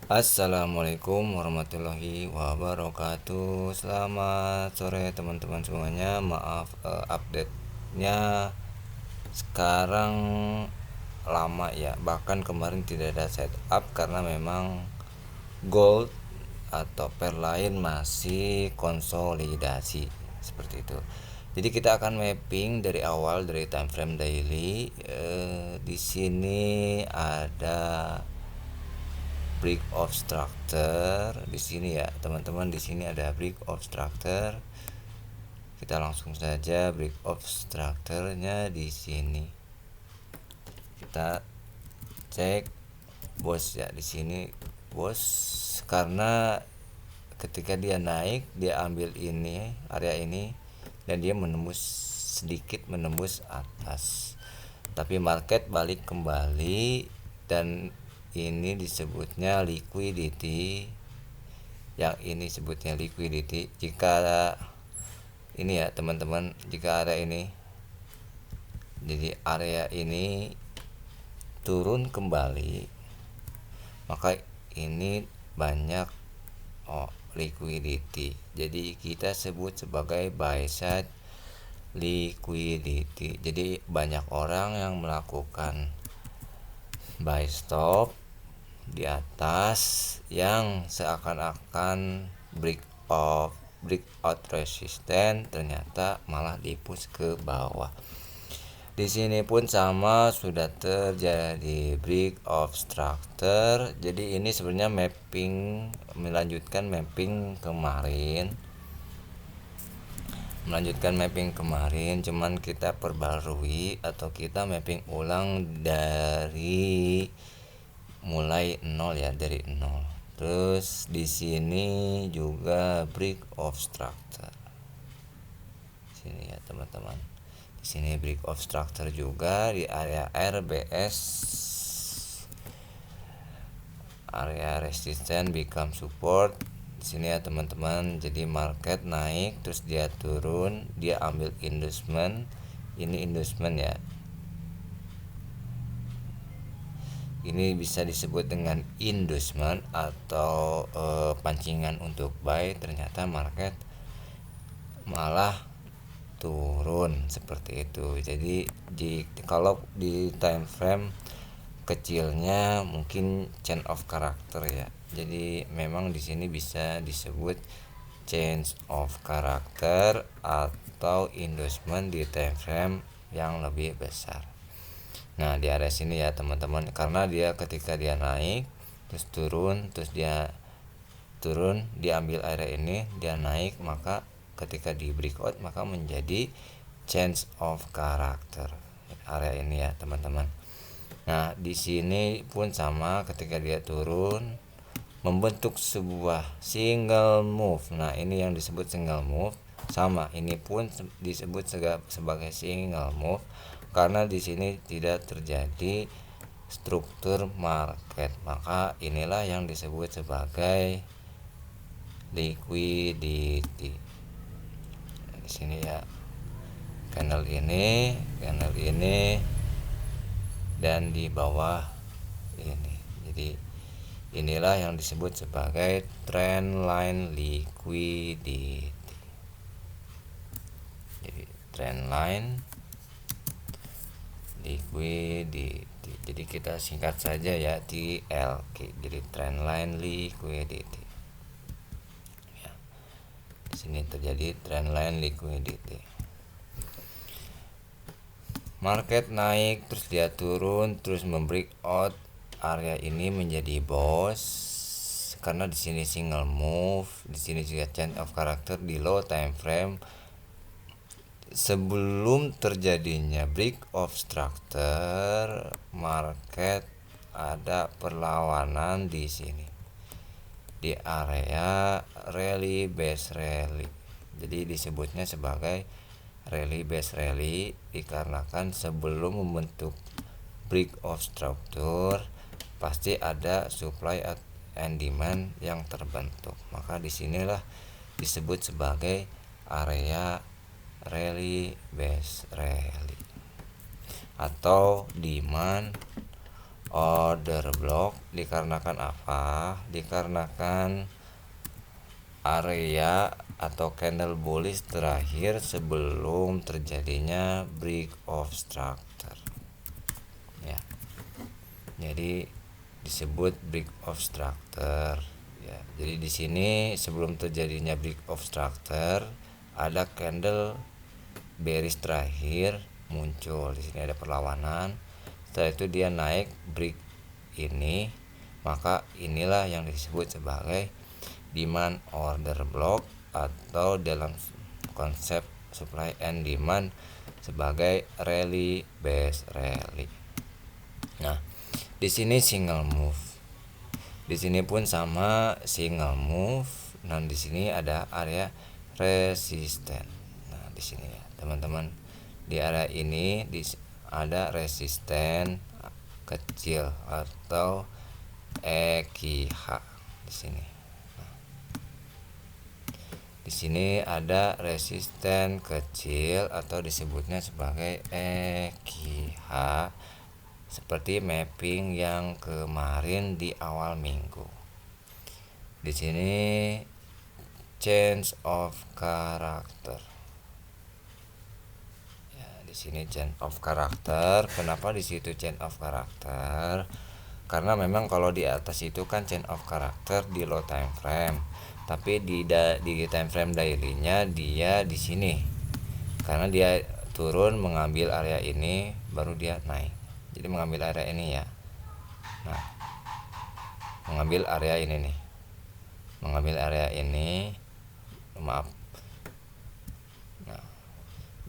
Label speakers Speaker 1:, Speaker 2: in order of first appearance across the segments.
Speaker 1: Assalamualaikum warahmatullahi wabarakatuh. Selamat sore teman-teman semuanya. Maaf update-nya sekarang lama ya. Bahkan kemarin tidak ada setup karena memang gold atau pair lain masih konsolidasi seperti itu. Jadi kita akan mapping dari awal dari time frame daily. Di sini ada break of structure di sini ya teman-teman. Di sini ada break of structure. Kita langsung saja break of structure-nya di sini. Kita cek bos ya di sini bos, karena ketika dia naik dia ambil ini area ini dan dia menembus sedikit menembus atas, tapi market balik kembali dan ini disebutnya liquidity. Yang ini sebutnya liquidity jika ini ya teman-teman, jika area ini, jadi area ini turun kembali maka ini banyak liquidity, jadi kita sebut sebagai buy side liquidity. Jadi banyak orang yang melakukan buy stop di atas yang seakan-akan breakout resistance, ternyata malah dipush ke bawah. Di sini pun sama, sudah terjadi break of structure. Jadi ini sebenarnya mapping, melanjutkan mapping kemarin, cuman kita perbarui atau kita mapping ulang dari mulai nol ya, dari nol. Terus di sini juga break of structure. Sini ya teman-teman. Di sini break of structure juga di area RBS, area resistance become support. Di sini ya teman-teman. Jadi market naik terus dia turun, dia ambil inducement. Ini inducement ya. Ini bisa disebut dengan inducement atau pancingan untuk buy. Ternyata market malah turun seperti itu. Jadi kalau di time frame kecilnya mungkin change of character ya. Jadi memang di sini bisa disebut change of character atau inducement di time frame yang lebih besar. Nah, di area sini ya teman-teman, karena dia ketika dia naik terus turun, terus dia turun, dia ambil area ini, dia naik, maka ketika di breakout maka menjadi change of character area ini ya teman-teman. Nah, di sini pun sama, ketika dia turun membentuk sebuah single move. Nah, ini yang disebut single move. Sama, ini pun disebut sebagai single move karena di sini tidak terjadi struktur market. Maka inilah yang disebut sebagai liquidity. Di sini ya, candle ini dan di bawah ini. Jadi inilah yang disebut sebagai trend line liquidity. Jadi trend line liquidity. Jadi kita singkat saja ya TLK. Jadi trend line liquidity. Ya. Di sini terjadi trend line liquidity. Market naik terus dia turun terus membreak out area ini menjadi boss karena di sini single move, di sini juga change of character di low time frame. Sebelum terjadinya break of structure, market ada perlawanan di sini di area rally base rally. Jadi disebutnya sebagai rally base rally dikarenakan sebelum membentuk break of structure pasti ada supply and demand yang terbentuk. Maka disinilah disebut sebagai area rally base rally atau demand order block dikarenakan apa? Dikarenakan area atau candle bullish terakhir sebelum terjadinya break of structure. Ya. Jadi disebut break of structure. Ya, jadi di sini sebelum terjadinya break of structure ada candle bearish terakhir muncul. Di sini ada perlawanan. Setelah itu dia naik break ini, maka inilah yang disebut sebagai demand order block atau dalam konsep supply and demand sebagai rally based rally. Nah, di sini single move. Di sini pun sama single move. Nah, di sini ada area resisten. Nah, di sini ya, teman-teman. Di area ini ada resisten kecil atau EQH di sini. Di sini ada resisten kecil atau disebutnya sebagai EQH seperti mapping yang kemarin di awal minggu. Di sini change of character. Ya, di sini change of character. Kenapa di situ change of character? Karena memang kalau di atas itu kan change of character di low time frame, tapi di time frame daily-nya dia di sini. Karena dia turun mengambil area ini baru dia naik. Jadi mengambil area ini ya. Nah, mengambil area ini nih. Mengambil area ini. Maaf. Nah,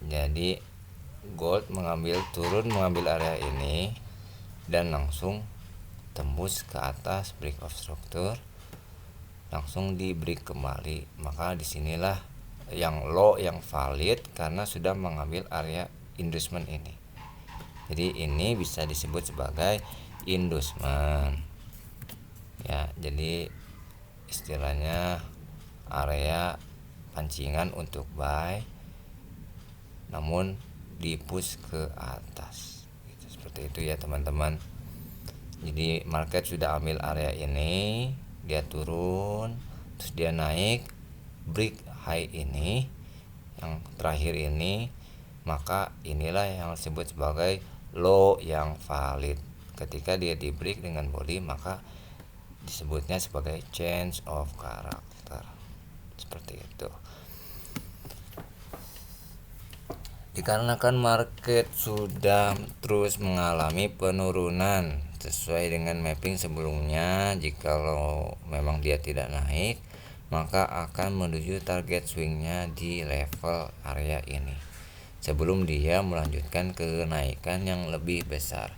Speaker 1: jadi gold turun mengambil area ini dan langsung tembus ke atas break of structure, langsung di break kembali. Maka disinilah yang low yang valid karena sudah mengambil area inducement ini. Jadi ini bisa disebut sebagai inducement. Ya, jadi istilahnya area pancingan untuk buy namun di push ke atas. Gitu, seperti itu ya teman-teman. Jadi market sudah ambil area ini, dia turun, terus dia naik break high ini yang terakhir ini, maka inilah yang disebut sebagai low yang valid. Ketika dia di break dengan body, maka disebutnya sebagai change of character. Seperti itu. Dikarenakan market sudah terus mengalami penurunan sesuai dengan mapping sebelumnya, jikalau memang dia tidak naik maka akan menuju target swingnya di level area ini sebelum dia melanjutkan kenaikan yang lebih besar,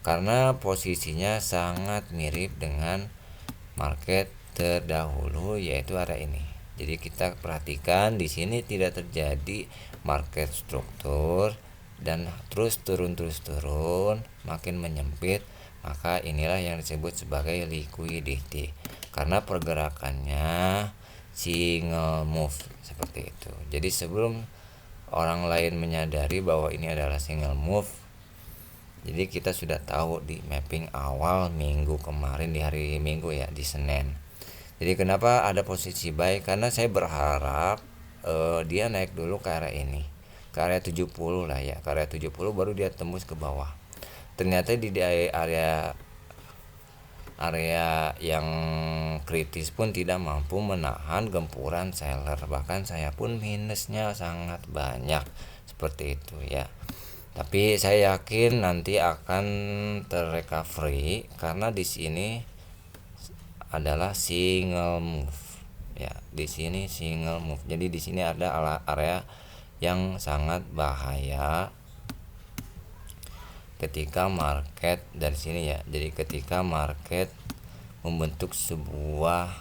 Speaker 1: karena posisinya sangat mirip dengan market terdahulu yaitu area ini. Jadi kita perhatikan di sini tidak terjadi market struktur dan terus turun makin menyempit, maka inilah yang disebut sebagai liquidity karena pergerakannya single move seperti itu. Jadi sebelum orang lain menyadari bahwa ini adalah single move, jadi kita sudah tahu di mapping awal minggu kemarin di hari Minggu ya, di Senin. Jadi kenapa ada posisi buy? Karena saya berharap dia naik dulu ke area ini, ke area 70 lah ya, ke area 70 baru dia tembus ke bawah. Ternyata di area yang kritis pun tidak mampu menahan gempuran seller, bahkan saya pun minusnya sangat banyak seperti itu ya. Tapi saya yakin nanti akan terrecovery karena di sini adalah single move ya, di sini single move. Jadi di sini ada area yang sangat bahaya ketika market dari sini ya. Jadi ketika market membentuk sebuah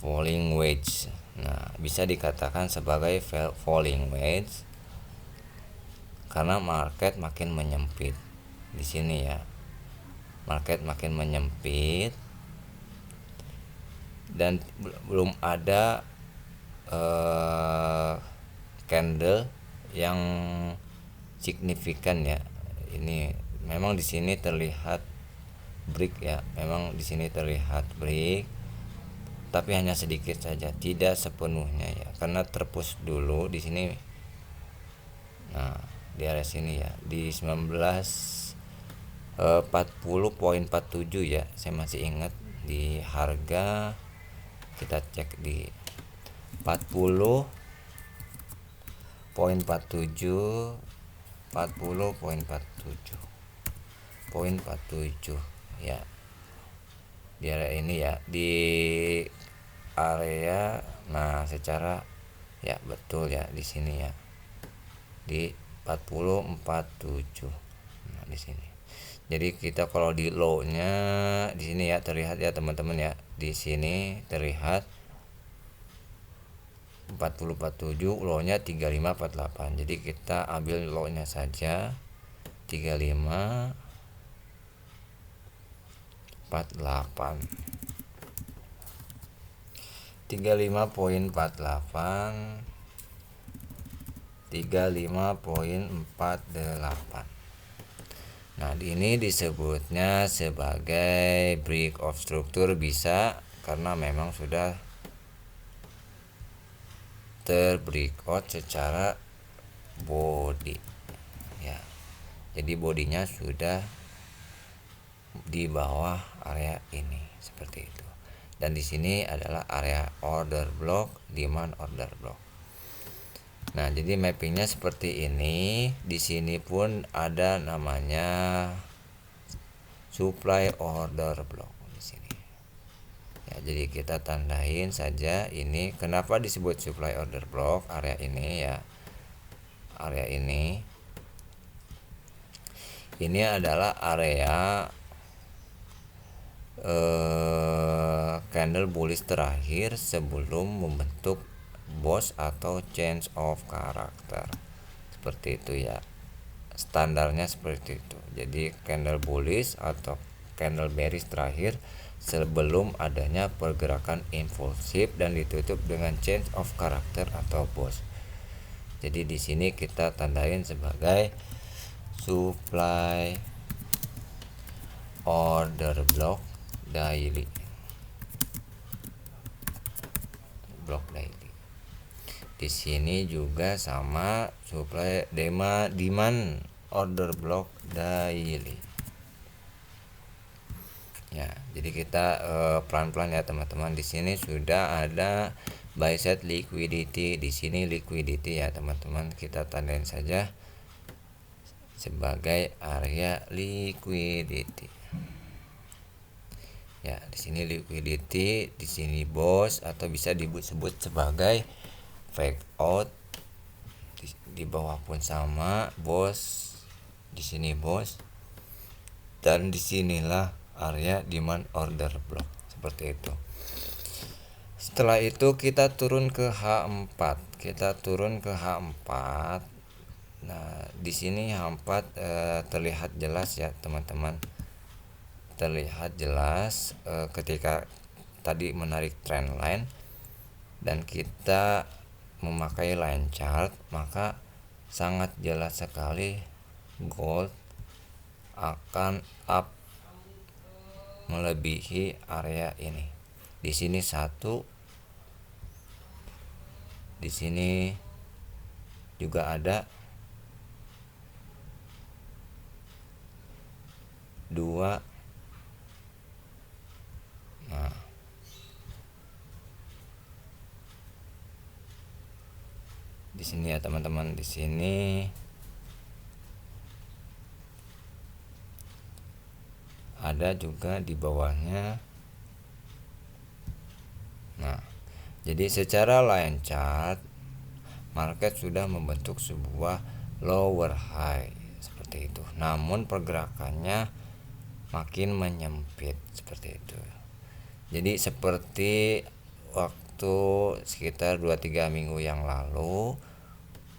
Speaker 1: falling wedge. Nah, bisa dikatakan sebagai falling wedge karena market makin menyempit di sini ya. Market makin menyempit dan belum ada candle yang signifikan ya. Ini memang di sini terlihat break ya, memang di sini terlihat break, tapi hanya sedikit saja, tidak sepenuhnya ya, karena terpush dulu di sini. Nah, di area sini ya, di 1940,47 ya, saya masih ingat di harga, kita cek di 40,47, 40,47 ya, di area ini ya, di area. Nah, secara ya betul ya di sini ya, di 40,47. Nah, di sini. Jadi kita kalau di low-nya di sini ya terlihat ya teman-teman ya. Di sini terlihat 40,47, low-nya 35,48. Jadi kita ambil low-nya saja 35,48. 35,48, 35,48. Nah, ini disebutnya sebagai break of structure, bisa karena memang sudah terbreakout secara body ya. Jadi bodinya sudah di bawah area ini seperti itu. Dan di sini adalah area order block, demand order block. Nah, jadi mappingnya seperti ini. Di sini pun ada namanya supply order block di sini. Ya, jadi kita tandain saja ini. Kenapa disebut supply order block? Area ini ya. Area ini. Ini adalah area candle bullish terakhir sebelum membentuk boss atau change of character. Seperti itu ya. Standarnya seperti itu. Jadi candle bullish atau candle bearish terakhir sebelum adanya pergerakan impulsif dan ditutup dengan change of character atau boss. Jadi di sini kita tandain sebagai supply order block daily. Block daily. Di sini juga sama supply demand order block daily. Ya, jadi kita pelan-pelan ya teman-teman. Di sini sudah ada buy side liquidity, di sini liquidity ya teman-teman. Kita tandain saja sebagai area liquidity. Ya, di sini liquidity, di sini boss atau bisa disebut sebagai fake out. Di bawah pun sama, boss. Di sini boss. Dan disinilah area demand order block seperti itu. Setelah itu kita turun ke H4. Kita turun ke H4. Nah, di sini H4 terlihat jelas ya teman-teman. Terlihat jelas ketika tadi menarik trend line dan kita memakai line chart, maka sangat jelas sekali gold akan up melebihi area ini. Di sini satu, di sini juga ada dua. Nah, di sini ya teman-teman, di sini ada juga di bawahnya. Nah, jadi secara line chart market sudah membentuk sebuah lower high seperti itu. Namun pergerakannya makin menyempit seperti itu. Jadi seperti waktu sekitar 2-3 minggu yang lalu,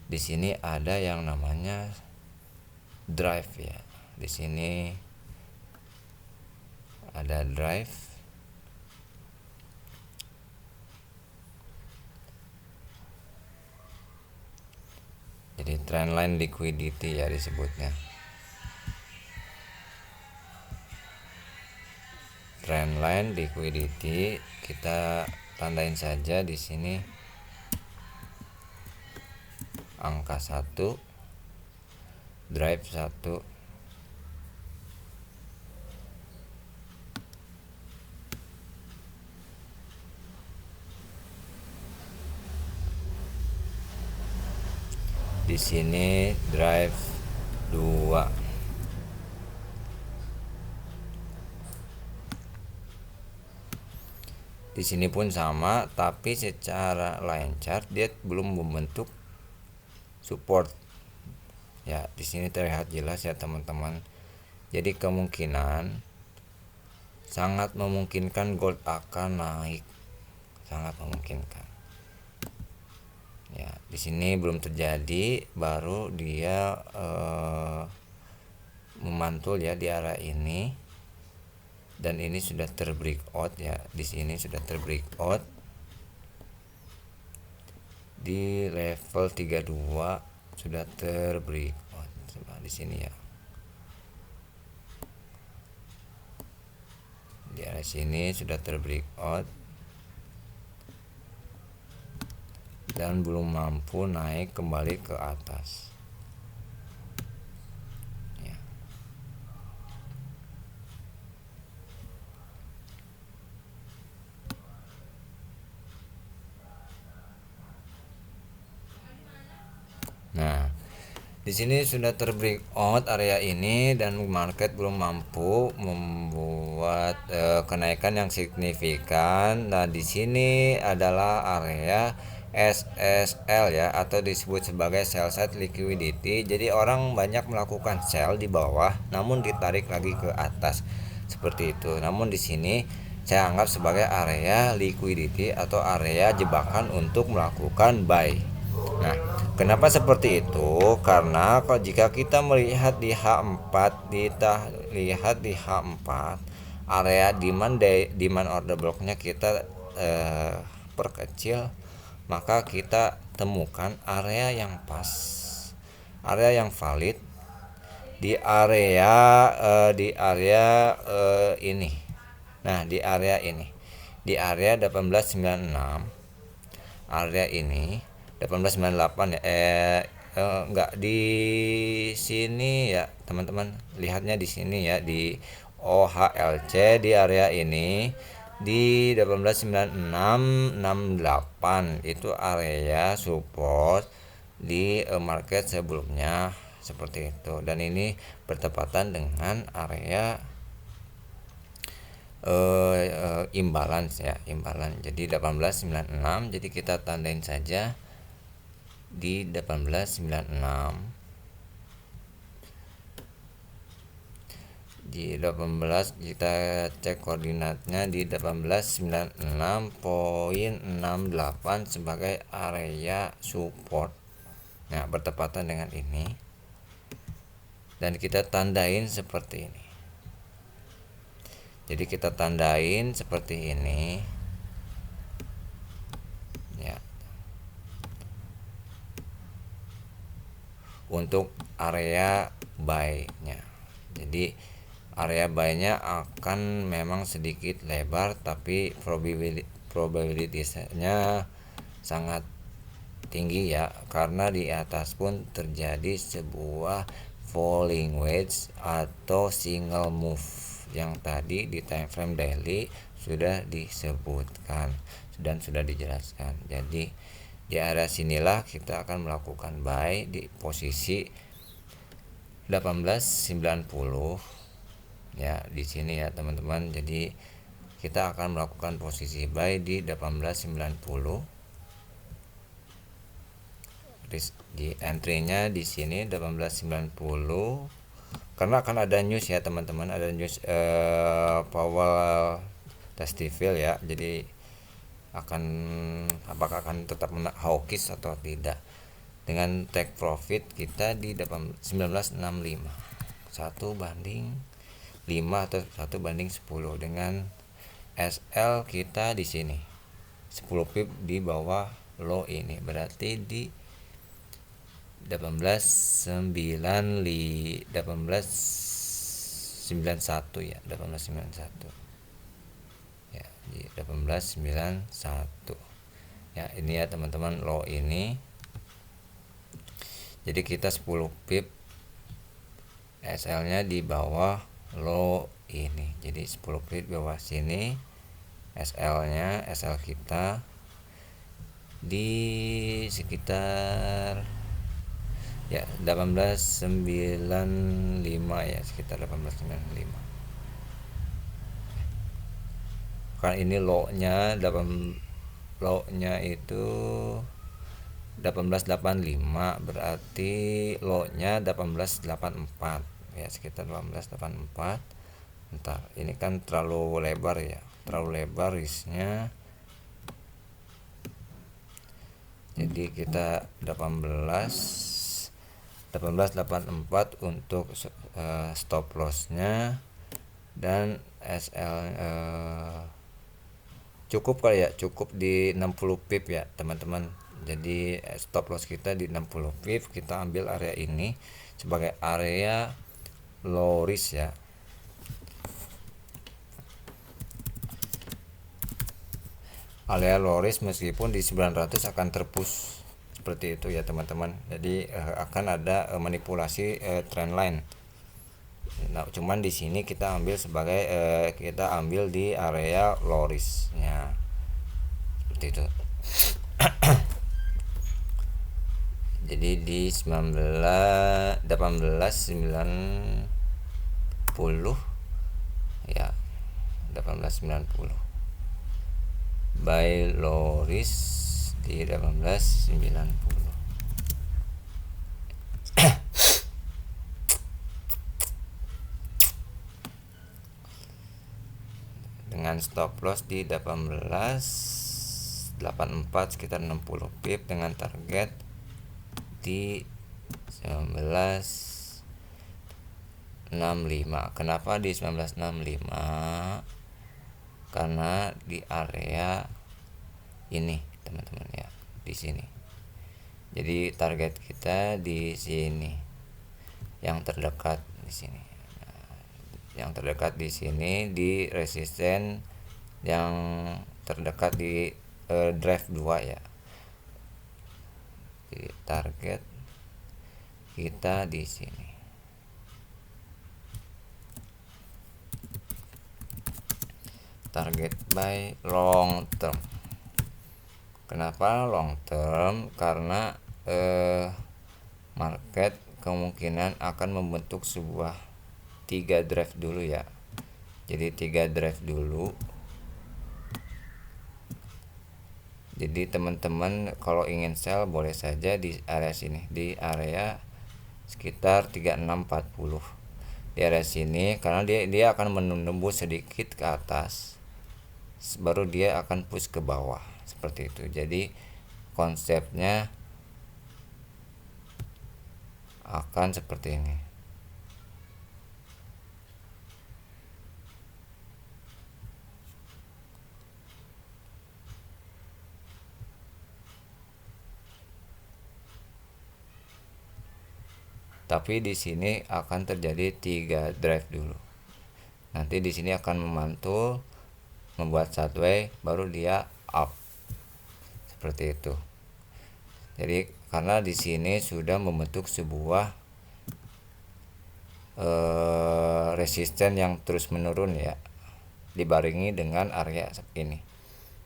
Speaker 1: di sini ada yang namanya drive ya. Di sini ada drive. Jadi trendline liquidity ya disebutnya. trendline liquidity kita tandain saja di sini angka 1, drive 1. Di sini drive 2. Di sini pun sama, tapi secara line chart dia belum membentuk support. Ya, di sini terlihat jelas ya teman-teman. Jadi kemungkinan sangat memungkinkan gold akan naik. Sangat memungkinkan. Ya, di sini belum terjadi, baru dia memantul ya di arah ini. Dan ini sudah terbreakout ya, di sini sudah terbreakout di level 32 sudah terbreakout. Coba di sini ya, di area sini sudah terbreakout dan belum mampu naik kembali ke atas. Nah, di sini sudah terbreakout area ini dan market belum mampu membuat kenaikan yang signifikan. Nah, di sini adalah area SSL ya, atau disebut sebagai sell side liquidity. Jadi orang banyak melakukan sell di bawah namun ditarik lagi ke atas. Seperti itu. Namun di sini saya anggap sebagai area liquidity atau area jebakan untuk melakukan buy. Nah, kenapa seperti itu? Karena kalau jika kita melihat di H4, lihat di H4 area demand order blocknya kita perkecil, maka kita temukan area yang pas, area yang valid di area ini. Nah, di area ini, di area 1896, area ini 1898 ya, enggak di sini ya teman-teman, lihatnya di sini ya, di OHLC di area ini di 1896-68 itu area support di market sebelumnya seperti itu, dan ini bertepatan dengan area imbalance ya, imbalance. Jadi 1896, jadi kita tandain saja di 1896. Di 18 kita cek koordinatnya di 1896.68 sebagai area support. Nah, bertepatan dengan ini dan kita tandain seperti ini. Jadi kita tandain seperti ini ya, untuk area buy-nya. Jadi area buy-nya akan memang sedikit lebar, tapi probabilitasnya sangat tinggi ya, karena di atas pun terjadi sebuah falling wedge atau single move yang tadi di time frame daily sudah disebutkan dan sudah dijelaskan. Jadi di area sinilah kita akan melakukan buy di posisi 1890 ya, di sini ya teman-teman. Jadi kita akan melakukan posisi buy di 1890. Di entry-nya di sini 1890, karena akan ada news ya teman-teman, ada news Powell Testifil ya. Jadi apakah akan tetap hawkish atau tidak. Dengan take profit kita di 1965, 1/5 atau 1/10, dengan SL kita di sini 10 pip di bawah low ini, berarti di 1891 ya, 1891. di 1891 ya. Ini ya teman-teman low ini, jadi kita 10 pip SL nya di bawah low ini, jadi 10 pip bawah sini SL nya, SL kita di sekitar ya 1895 ya, sekitar 1895. Kan ini low nya itu 1885, berarti low nya 1884 ya, sekitar 1884. Entar ini kan terlalu lebar ya, terlalu lebar risnya, jadi kita 1884 untuk stop lossnya. Dan SL cukup kali ya, cukup di 60 pip ya teman-teman. Jadi stop loss kita di 60 pip, kita ambil area ini sebagai area low risk ya. Area low risk meskipun di 900 akan terpush seperti itu ya teman-teman. Jadi akan ada manipulasi trend line. Nah, cuman di sini kita ambil sebagai kita ambil di area low risk-nya. Seperti itu. Jadi di 1890 ya, 1890 buy low risk di 1890 dengan stop loss di 1884 sekitar 60 pip, dengan target di 1965. Kenapa di 1965? Karena di area ini teman-teman ya, di sini. Jadi target kita di sini, yang terdekat di sini. Nah, yang terdekat di sini di resisten yang terdekat di drive 2 ya. Jadi target kita di sini. Target buy long term. Kenapa long term? Karena market kemungkinan akan membentuk sebuah 3 drive dulu ya. Jadi 3 drive dulu. Jadi teman-teman kalau ingin sell boleh saja di area sini, di area sekitar 3640. Di area sini karena dia akan menembus sedikit ke atas, baru dia akan push ke bawah seperti itu. Jadi konsepnya akan seperti ini. Tapi di sini akan terjadi 3 drive dulu. Nanti di sini akan memantul, membuat sideways, baru dia up. Seperti itu. Jadi karena di sini sudah membentuk sebuah resisten yang terus menurun ya, dibarengi dengan area ini.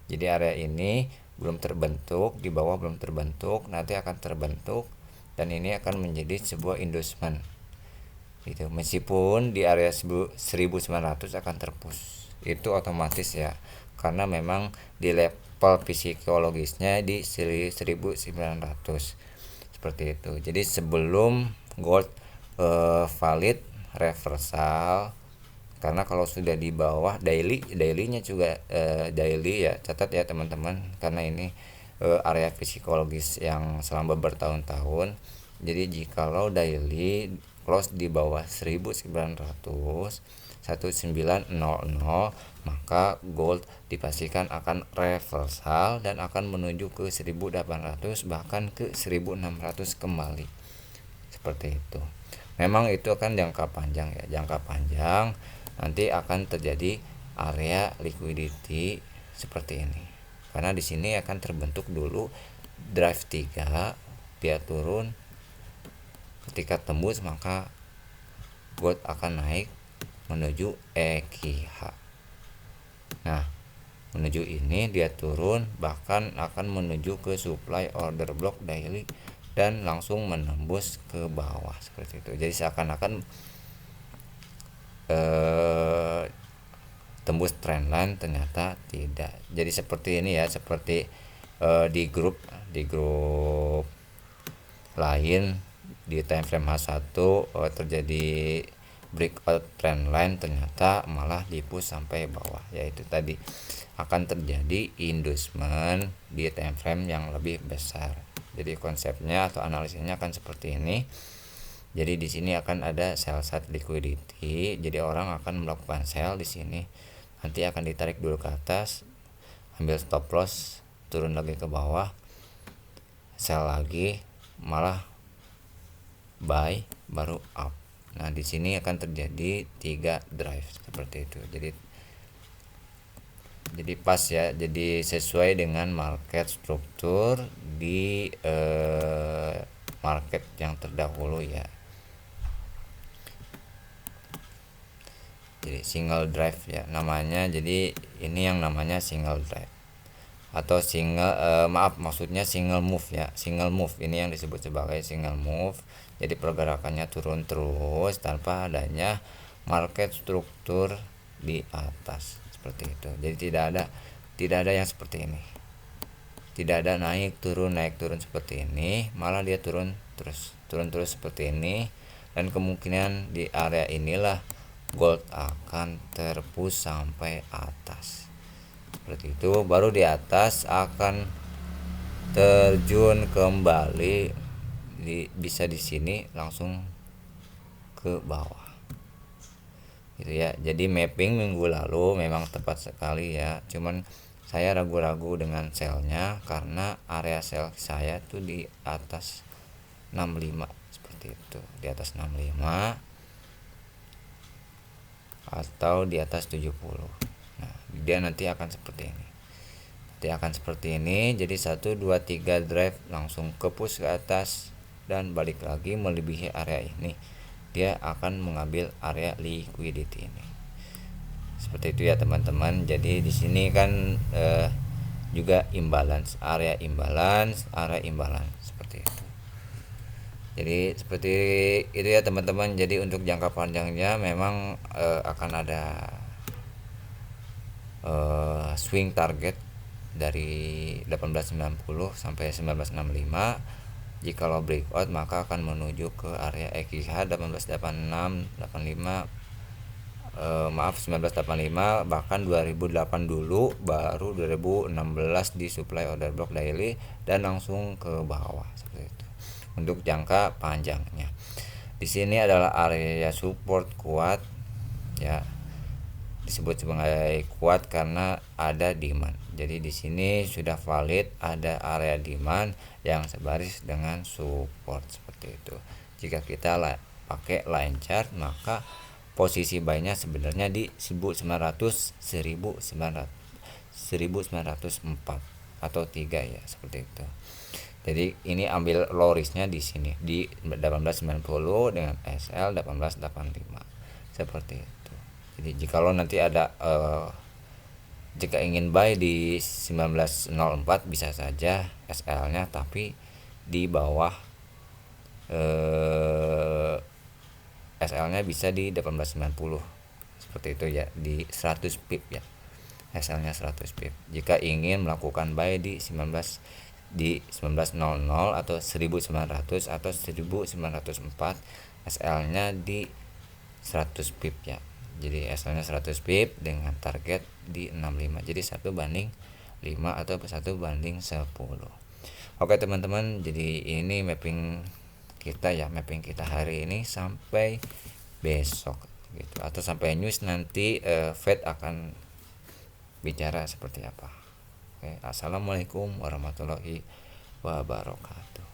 Speaker 1: Jadi area ini belum terbentuk, di bawah belum terbentuk, nanti akan terbentuk, dan ini akan menjadi sebuah endorsement gitu. Meskipun di area 1900 akan terpush, itu otomatis ya, karena memang di level psikologisnya di 1900 seperti itu. Jadi sebelum gold valid reversal, karena kalau sudah di bawah dailynya juga daily ya, catat ya teman-teman, karena ini area psikologis yang selama bertahun-tahun. Jadi jikalau daily close di bawah 1900 maka gold dipastikan akan reversal dan akan menuju ke 1800 bahkan ke 1600 kembali. Seperti itu. Memang itu akan jangka panjang ya, jangka panjang. Nanti akan terjadi area liquidity seperti ini. Karena di sini akan terbentuk dulu drive 3, dia turun, ketika tembus maka gold akan naik menuju EQH. Nah, menuju ini dia turun, bahkan akan menuju ke supply order block daily dan langsung menembus ke bawah seperti itu. Jadi seakan-akan tembus trendline, ternyata tidak. Jadi seperti ini ya, seperti di grup lain di time frame H1 terjadi breakout trendline, ternyata malah di-push sampai bawah, yaitu tadi akan terjadi inducement di time frame yang lebih besar. Jadi konsepnya atau analisisnya akan seperti ini. Jadi di sini akan ada sell side liquidity. Jadi orang akan melakukan sell di sini. Nanti akan ditarik dulu ke atas, ambil stop loss, turun lagi ke bawah, sell lagi, malah buy baru up. Nah, di sini akan terjadi 3 drive seperti itu. Jadi pas ya, jadi sesuai dengan market struktur di market yang terdahulu ya. Jadi single drive ya namanya. Jadi ini yang namanya single drive atau maksudnya single move ya. Single move ini yang disebut sebagai single move. Jadi pergerakannya turun terus tanpa adanya market struktur di atas seperti itu. Jadi tidak ada yang seperti ini. Tidak ada naik turun seperti ini, malah dia turun terus seperti ini. Dan kemungkinan di area inilah gold akan terpush sampai atas seperti itu. Baru di atas akan terjun kembali bisa di sini langsung ke bawah gitu ya. Jadi mapping minggu lalu memang tepat sekali ya, cuman saya ragu-ragu dengan sellnya karena area sell saya tuh di atas 65 seperti itu, di atas 65 atau di atas 70. Nah, dia nanti akan seperti ini. Jadi 1 2 3 drive langsung ke push ke atas dan balik lagi melebihi area ini. Dia akan mengambil area liquidity ini. Seperti itu ya teman-teman. Jadi di sini kan juga area imbalance seperti itu. Jadi seperti itu ya teman-teman. Jadi untuk jangka panjangnya memang akan ada swing target dari 1890 sampai 1965. Jikalau breakout maka akan menuju ke area EQH 1886 85 1985, bahkan 2008 dulu, baru 2016 di supply order block daily dan langsung ke bawah seperti itu. Untuk jangka panjangnya di sini adalah area support kuat ya, disebut sebagai kuat karena ada demand. Jadi di sini sudah valid ada area demand yang sebaris dengan support seperti itu. Jika kita pakai line chart maka posisi buy-nya sebenarnya di 1900 1904 atau 3 ya seperti itu. Jadi ini ambil low risk-nya di sini di 1890 dengan SL 1885 seperti itu. Jadi jikalau nanti ada jika ingin buy di 1904 bisa saja SL-nya, tapi di bawah SL-nya bisa di 1890 seperti itu ya, di 100 pip ya. SL-nya 100 pip. Jika ingin melakukan buy di 1900 atau 1900 atau 1904, SL-nya di 100 pip ya. Jadi SL-nya 100 pip dengan target di 65. Jadi 1/5 atau 1/10. Oke teman-teman, jadi ini mapping kita hari ini sampai besok gitu, atau sampai news nanti Fed akan bicara seperti apa. Oke, assalamualaikum warahmatullahi wabarakatuh.